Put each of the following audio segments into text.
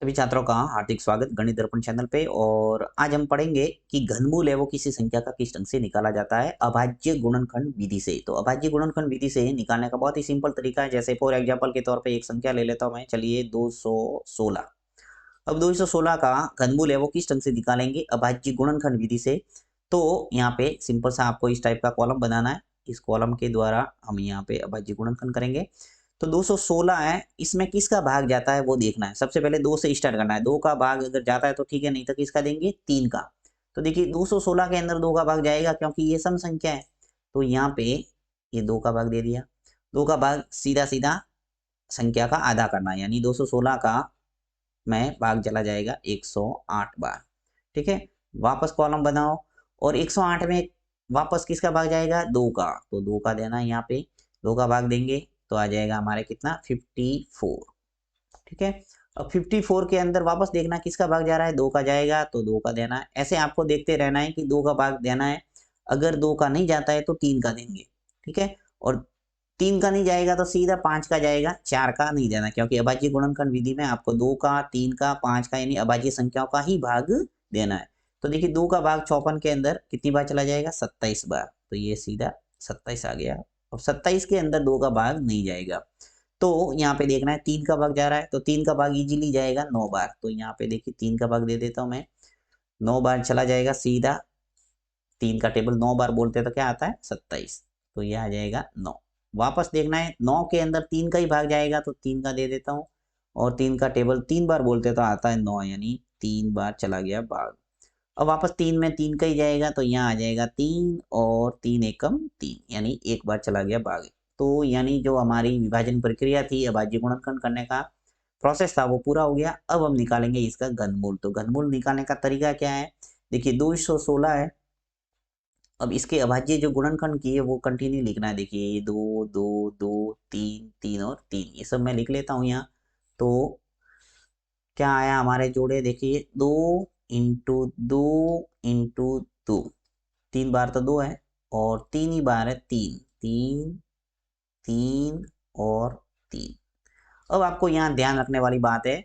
सभी छात्रों का हार्दिक स्वागत गणित दर्पण चैनल पे। और आज हम पढ़ेंगे कि घनमूल है वो किसी संख्या का किस ढंग से निकाला जाता है अभाज्य गुणनखंड विधि से। तो अभाज्य गुणनखंड विधि से निकालने का बहुत ही सिंपल तरीका है। जैसे फॉर एग्जांपल के तौर पे एक संख्या ले लेता हूं मैं, चलिए 216। अब 216 का घनमूल है वो किस ढंग से निकालेंगे अभाज्य गुणनखंड विधि से। तो यहाँ पे सिंपल सा आपको इस टाइप का कॉलम बनाना है। इस कॉलम के द्वारा हम यहाँ पे अभाज्य गुणनखंड करेंगे। तो 216 है, इसमें किसका भाग जाता है वो देखना है। सबसे पहले 2 से स्टार्ट करना है। 2 का भाग अगर जाता है तो ठीक है, नहीं तो किसका देंगे 3 का। तो देखिए 216 के अंदर 2 का भाग जाएगा क्योंकि ये सम संख्या है। तो यहाँ पे ये 2 का भाग दे दिया। 2 का भाग सीधा सीधा संख्या का आधा करना है, यानी 216 का में भाग चला जाएगा 108 बार। ठीक है, वापस कॉलम बनाओ और 108 में वापस किसका भाग जाएगा 2 का। तो 2 का देना है यहाँ पे। 2 का भाग देंगे तो आ जाएगा हमारे कितना 54। ठीक है, अब 54 के अंदर वापस देखना किसका भाग जा रहा है 2 का जाएगा तो 2 का देना है। ऐसे आपको देखते रहना है कि 2 का भाग देना है। अगर 2 का नहीं जाता है तो 3 का देंगे। ठीक है, और 3 का नहीं जाएगा तो सीधा 5 का जाएगा, 4 का नहीं देना क्योंकि अभाज्य गुणनखंड विधि में आपको 2 का 3 का 5 का यानी अभाज्य संख्याओं का ही भाग देना है। तो देखिए 2 का भाग 54 के अंदर कितनी बार चला जाएगा 27 बार। तो ये सीधा 27 आ गया। और 27 के अंदर 2 का भाग नहीं जाएगा। तो यहाँ पे देखना है 3 का भाग जा रहा है तो 3 का भाग इजीली जाएगा 9 बार। तो यहाँ पे देखिए 3 का भाग दे देता हूँ मैं। 9 बार चला जाएगा सीधा। 3 का टेबल 9 बार बोलते हैं तो क्या आता है 27। तो ये आ जाएगा 9। वापस देखना है 9 के अंदर 3 का ही भाग जाएगा तो 3 का दे देता हूँ। और 3 का टेबल 3 बार बोलते हैं तो आता है 9, यानी 3 बार चला गया भाग। अब वापस 3 में 3 का ही जाएगा तो यहाँ आ जाएगा 3 और 3 एकम 3, यानी एक बार चला गया भाग। तो यानी जो हमारी विभाजन प्रक्रिया थी अभाज्य गुणनखंड करने का प्रोसेस था वो पूरा हो गया। अब हम निकालेंगे इसका घनमूल। तो घनमूल निकालने का तरीका क्या है, देखिए 216 है। अब इसके अभाज्य जो गुणनखंड की है वो कंटिन्यू लिखना है। देखिए 2 2 2 3 3 और 3 ये सब मैं लिख लेता हूँ यहाँ। तो क्या आया हमारे जोड़े, देखिए 2 इंटू 2 इंटू 2, 3 बार तो 2 है और 3 ही बार है 3 3 3 और 3। अब आपको यहाँ ध्यान रखने वाली बात है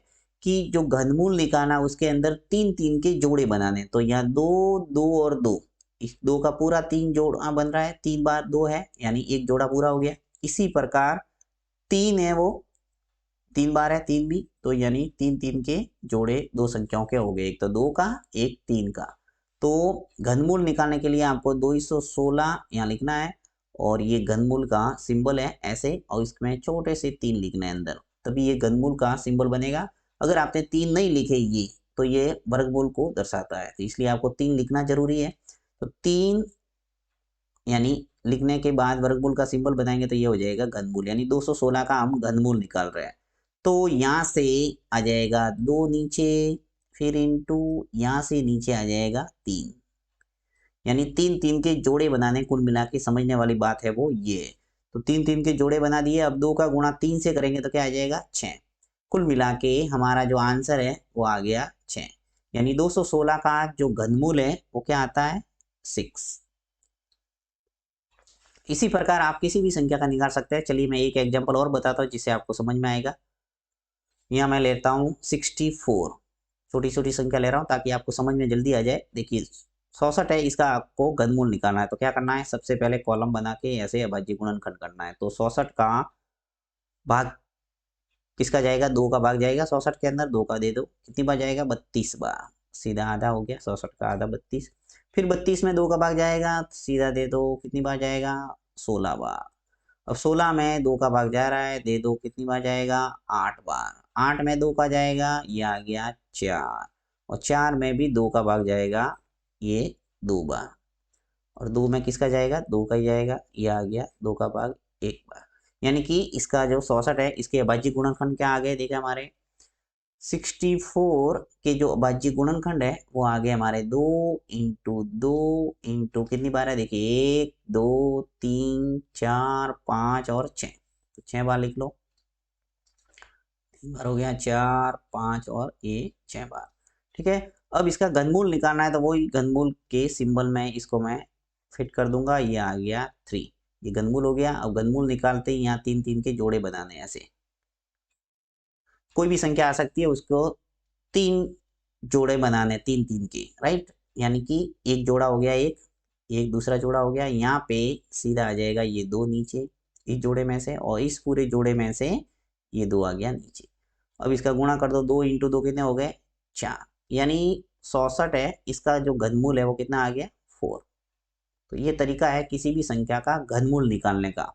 कि जो घनमूल निकालना उसके अंदर 3 3 के जोड़े बनाने। तो यहाँ 2 2 और 2, इस 2 का पूरा 3 जोड़ा बन रहा है। 3 बार 2 है यानी एक जोड़ा पूरा हो गया। इसी प्रकार 3 है वो 3 बार है 3 भी, तो यानी 3 3 के जोड़े दो संख्याओं के हो गए, एक तो 2 का एक 3 का। तो घनमूल निकालने के लिए आपको 216 यहाँ लिखना है और ये घनमूल का सिंबल है ऐसे, और इसमें छोटे से 3 लिखने हैं अंदर, तभी ये घनमूल का सिंबल बनेगा। अगर आपने 3 नहीं लिखे ये तो ये वर्गमूल को दर्शाता है, तो इसलिए आपको 3 लिखना जरूरी है। तो 3 यानी लिखने के बाद वर्गमूल का सिंबल बनाएंगे तो ये हो जाएगा घनमूल, यानी 216 का हम घनमूल निकाल रहे हैं। तो यहाँ से आ जाएगा 2 नीचे, फिर इंटू यहाँ से नीचे आ जाएगा 3, यानी 3 3 के जोड़े बनाने। कुल मिला के समझने वाली बात है वो ये। तो 3 3 के जोड़े बना दिए। अब 2 का गुणा 3 से करेंगे तो क्या आ जाएगा 6। कुल मिला के हमारा जो आंसर है वो आ गया 6, यानी 216 का जो घनमूल है वो क्या आता है 6। इसी प्रकार आप किसी भी संख्या का निकाल सकते हैं। चलिए मैं एक एग्जांपल और बताता हूँ जिससे आपको समझ में आएगा। यहाँ मैं लेता हूँ 64, छोटी छोटी संख्या ले रहा हूँ ताकि आपको समझ में जल्दी आ जाए। देखिए 64 है, इसका आपको घनमूल निकालना है। तो क्या करना है, सबसे पहले कॉलम बना के ऐसे अभाज्य गुणनखंड करना है। तो 64 का भाग किसका जाएगा 2 का भाग जाएगा 64 के अंदर। 2 का दे दो, कितनी बार जाएगा 32 बार, सीधा आधा हो गया 64 का आधा 32। फिर 32 में 2 का भाग जाएगा, सीधा दे दो, कितनी बार जाएगा 16 बार। अब 16 में 2 का भाग जा रहा है, दे दो, कितनी बार जाएगा 8 बार। 8 में 2 का जाएगा, ये आ गया 4, और 4 में भी 2 का भाग जाएगा, ये 2 बार। और 2 में किसका जाएगा 2 का ही जाएगा, ये आ गया 2 का भाग 1 बार। यानी कि इसका जो 64 है इसके अभाज्य गुणनखंड क्या आ गए, देखिए हमारे 64 के जो अभाज्य गुणनखंड है वो आ गए हमारे 2 इंटू 2 इंटू कितनी बार है, देखिए 1 2 3 4 5 और 6। तो 6 बार लिख लो, 3 बार हो गया 4 5 और ये 6 बार। ठीक है, अब इसका घनमूल निकालना है तो वही घनमूल के सिंबल में इसको मैं फिट कर दूंगा, ये आ गया 3। ये घनमूल हो गया। अब घनमूल निकालते ही यहाँ 3 3 के जोड़े बनाने ऐसे। कोई भी संख्या आ सकती है, उसको तीन जोड़े बनाने, तीन तीन के, राइट। यानी कि एक जोड़ा हो गया, एक दूसरा जोड़ा हो गया, यहाँ पे सीधा आ जाएगा ये 2 नीचे इस जोड़े में से, और इस पूरे जोड़े में से ये 2 आ गया नीचे। अब इसका गुणा कर दो, 2 इंटू 2 कितने हो गए 4, यानी 64 है, इसका जो घनमूल है वो कितना आ गया 4। तो ये तरीका है किसी भी संख्या का घनमूल निकालने का।